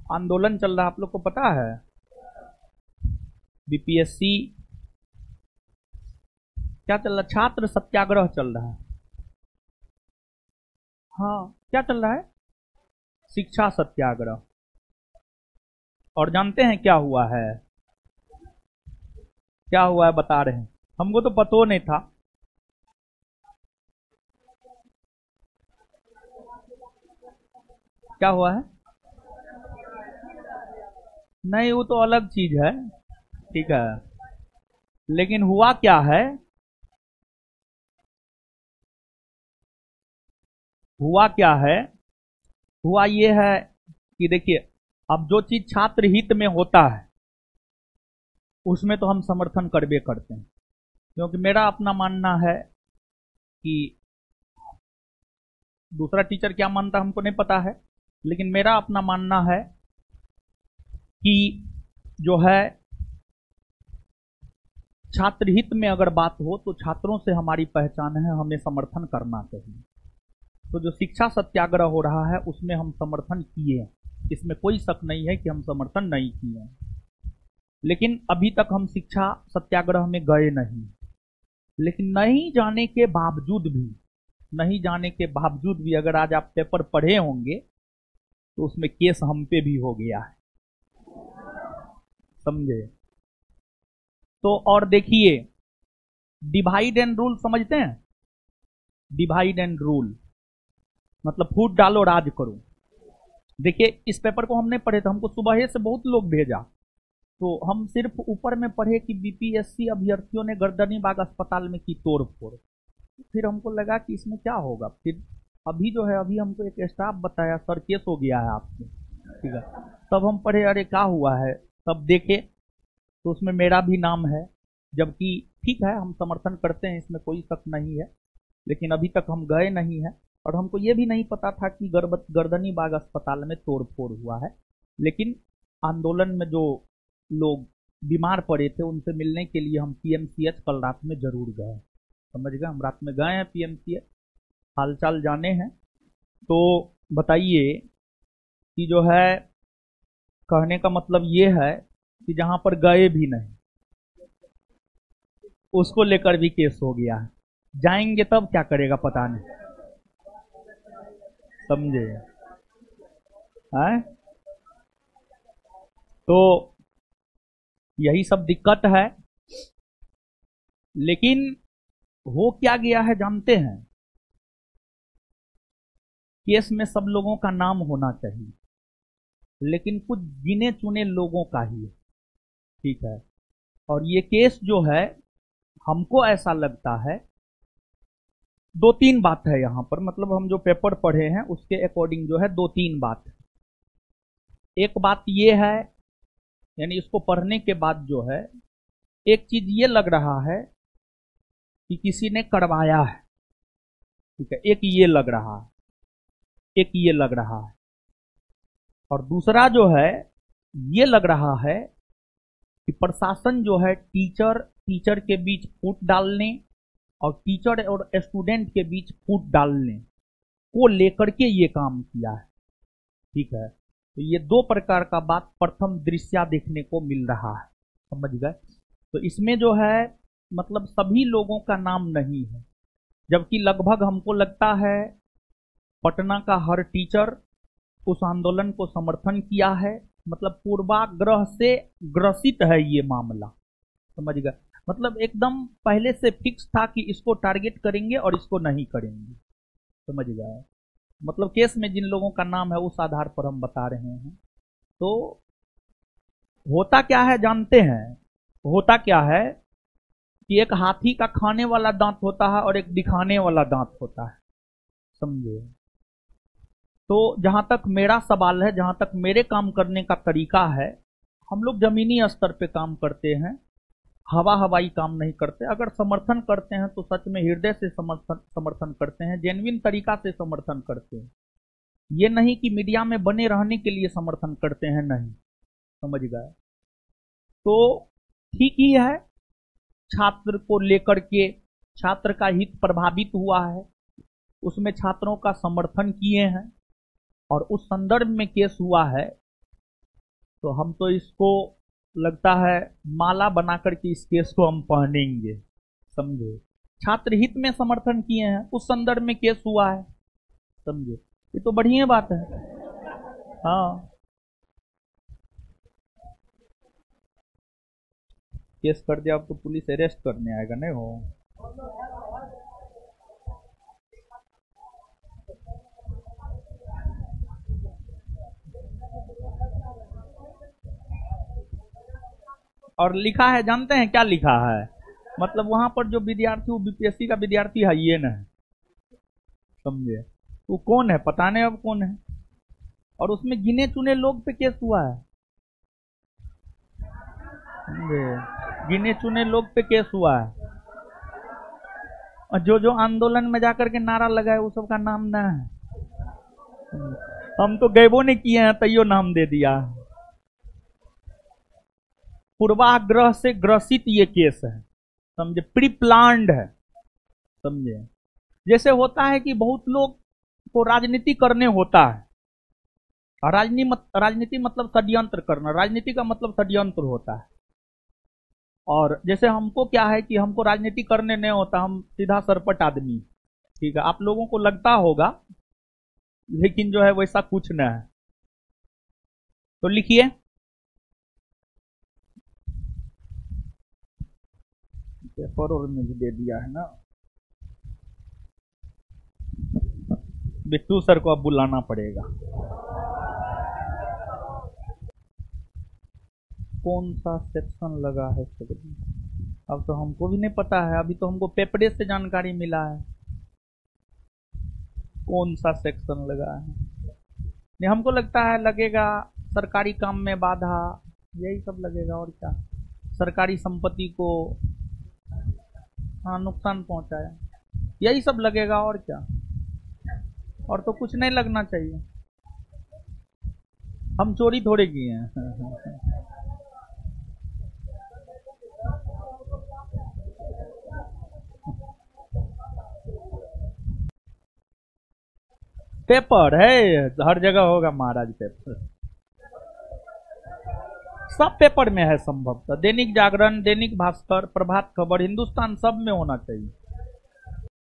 आंदोलन चल रहा है, आप लोग को पता है? बीपीएससी क्या चल रहा है? छात्र सत्याग्रह चल रहा है। हाँ, क्या चल रहा है? शिक्षा सत्याग्रह। और जानते हैं क्या हुआ है? क्या हुआ है बता रहे हैं, हमको तो पता नहीं था। क्या हुआ है? नहीं, वो तो अलग चीज है, ठीक है। लेकिन हुआ क्या है? हुआ क्या है? हुआ ये है कि देखिए, अब जो चीज छात्र हित में होता है उसमें तो हम समर्थन करबे करते हैं, क्योंकि मेरा अपना मानना है कि दूसरा टीचर क्या मानता हमको नहीं पता है, लेकिन मेरा अपना मानना है कि जो है छात्र हित में अगर बात हो तो छात्रों से हमारी पहचान है, हमें समर्थन करना चाहिए। तो जो शिक्षा सत्याग्रह हो रहा है उसमें हम समर्थन किए हैं, इसमें कोई शक नहीं है कि हम समर्थन नहीं किए हैं। लेकिन अभी तक हम शिक्षा सत्याग्रह में गए नहीं। लेकिन नहीं जाने के बावजूद भी अगर आज आप पेपर पढ़े होंगे तो उसमें केस हम पे भी हो गया है, समझे? तो और देखिए, डिवाइड एंड रूल समझते हैं? डिवाइड एंड रूल मतलब फूट डालो राज करो। देखिए, इस पेपर को हमने पढ़े तो हमको सुबह से बहुत लोग भेजा, तो हम सिर्फ ऊपर में पढ़े कि बीपीएससी अभ्यर्थियों ने गर्दनीबाग अस्पताल में की तोड़फोड़। फिर हमको लगा कि इसमें क्या होगा। फिर अभी जो है, अभी हमको एक स्टाफ बताया सर केस हो गया है आपसे, ठीक है। तब हम पढ़े, अरे क्या हुआ है, तब देखे तो उसमें मेरा भी नाम है। जबकि ठीक है, हम समर्थन करते हैं, इसमें कोई शक नहीं है, लेकिन अभी तक हम गए नहीं हैं। और हमको ये भी नहीं पता था कि गर्दनीबाग अस्पताल में तोड़फोड़ हुआ है। लेकिन आंदोलन में जो लोग बीमार पड़े थे उनसे मिलने के लिए हम पीएमसीएच कल रात में जरूर गए, समझ गए? हम रात में गए हैं पीएमसीएच, हालचाल जाने हैं। तो बताइए कि जो है, कहने का मतलब ये है कि जहां पर गए भी नहीं उसको लेकर भी केस हो गया है। जाएंगे तब क्या करेगा पता नहीं, समझे? है तो यही सब दिक्कत है। लेकिन हो क्या गया है जानते हैं? केस में सब लोगों का नाम होना चाहिए, लेकिन कुछ गिने चुने लोगों का ही है, ठीक है। और ये केस जो है, हमको ऐसा लगता है दो तीन बात है यहां पर, मतलब हम जो पेपर पढ़े हैं उसके अकॉर्डिंग जो है दो तीन बात है। एक बात ये है, यानी इसको पढ़ने के बाद जो है एक चीज ये लग रहा है कि किसी ने करवाया है, ठीक है। एक ये लग रहा है, एक ये लग रहा है। और दूसरा जो है ये लग रहा है कि प्रशासन जो है टीचर के बीच फूट डालने और टीचर और स्टूडेंट के बीच फूट डालने को लेकर के ये काम किया है, ठीक है। तो ये दो प्रकार का बात प्रथम दृश्या देखने को मिल रहा है, समझ गए? तो इसमें जो है मतलब सभी लोगों का नाम नहीं है, जबकि लगभग हमको लगता है पटना का हर टीचर उस आंदोलन को समर्थन किया है। मतलब पूर्वाग्रह से ग्रसित है ये मामला, समझ गए? मतलब एकदम पहले से फिक्स था कि इसको टारगेट करेंगे और इसको नहीं करेंगे, समझ गए? मतलब केस में जिन लोगों का नाम है उस आधार पर हम बता रहे हैं। तो होता क्या है जानते हैं? होता क्या है कि एक हाथी का खाने वाला दांत होता है और एक दिखाने वाला दांत होता है, समझे? तो जहां तक मेरा सवाल है, जहां तक मेरे काम करने का तरीका है, हम लोग जमीनी स्तर पे काम करते हैं, हवाई काम नहीं करते। अगर समर्थन करते हैं तो सच में हृदय से समर्थन करते हैं, जेन्युइन तरीका से समर्थन करते हैं। ये नहीं कि मीडिया में बने रहने के लिए समर्थन करते हैं, नहीं, समझ गए? तो ठीक ही है, छात्र को लेकर के छात्र का हित प्रभावित हुआ है, उसमें छात्रों का समर्थन किए हैं और उस संदर्भ में केस हुआ है। तो हम तो इसको लगता है माला बना करके इस केस को हम पहनेंगे, समझे। छात्र हित में समर्थन किए हैं, उस संदर्भ में केस हुआ है, समझे, ये तो बढ़िया बात है। हाँ, केस कर दिया, अब तो पुलिस अरेस्ट करने आएगा, नहीं हो। और लिखा है, जानते हैं क्या लिखा है? मतलब वहां पर जो विद्यार्थी, वो बीपीएससी का विद्यार्थी है ये न है, समझे। वो कौन है पता नहीं अब कौन है। और उसमें गिने चुने लोग पे केस हुआ है, समझे, गिने चुने लोग पे केस हुआ है। और जो जो आंदोलन में जाकर के नारा लगाए वो सब का नाम ना है। हम तो गैबो ने किए हैं तैयो नाम दे दिया। पूर्वाग्रह से ग्रसित ये केस है, समझे, प्री प्लान्ड है, समझे। जैसे होता है कि बहुत लोग को राजनीति करने होता है, और राजनीति मतलब षड्यंत्र करना, राजनीति का मतलब षड्यंत्र होता है। और जैसे हमको क्या है कि हमको राजनीति करने नहीं होता, हम सीधा सरपट आदमी, ठीक है, आप लोगों को लगता होगा, लेकिन जो है वैसा कुछ न है। तो लिखिए, पेपर और मुझे दे दिया है ना, बिट्टू सर को अब बुलाना पड़ेगा। कौन सा सेक्शन लगा है सर? अब तो हमको भी नहीं पता है, अभी तो हमको पेपरे से जानकारी मिला है कौन सा सेक्शन लगा है। नहीं, हमको लगता है लगेगा सरकारी काम में बाधा, यही सब लगेगा और क्या, सरकारी संपत्ति को हाँ नुकसान पहुंचाया, यही सब लगेगा और क्या, और तो कुछ नहीं लगना चाहिए। हम चोरी थोड़े किए हैं। पेपर है, हर जगह होगा महाराज पेपर, सब पेपर में है संभवतः। दैनिक जागरण, दैनिक भास्कर, प्रभात खबर, हिंदुस्तान, सब में होना चाहिए।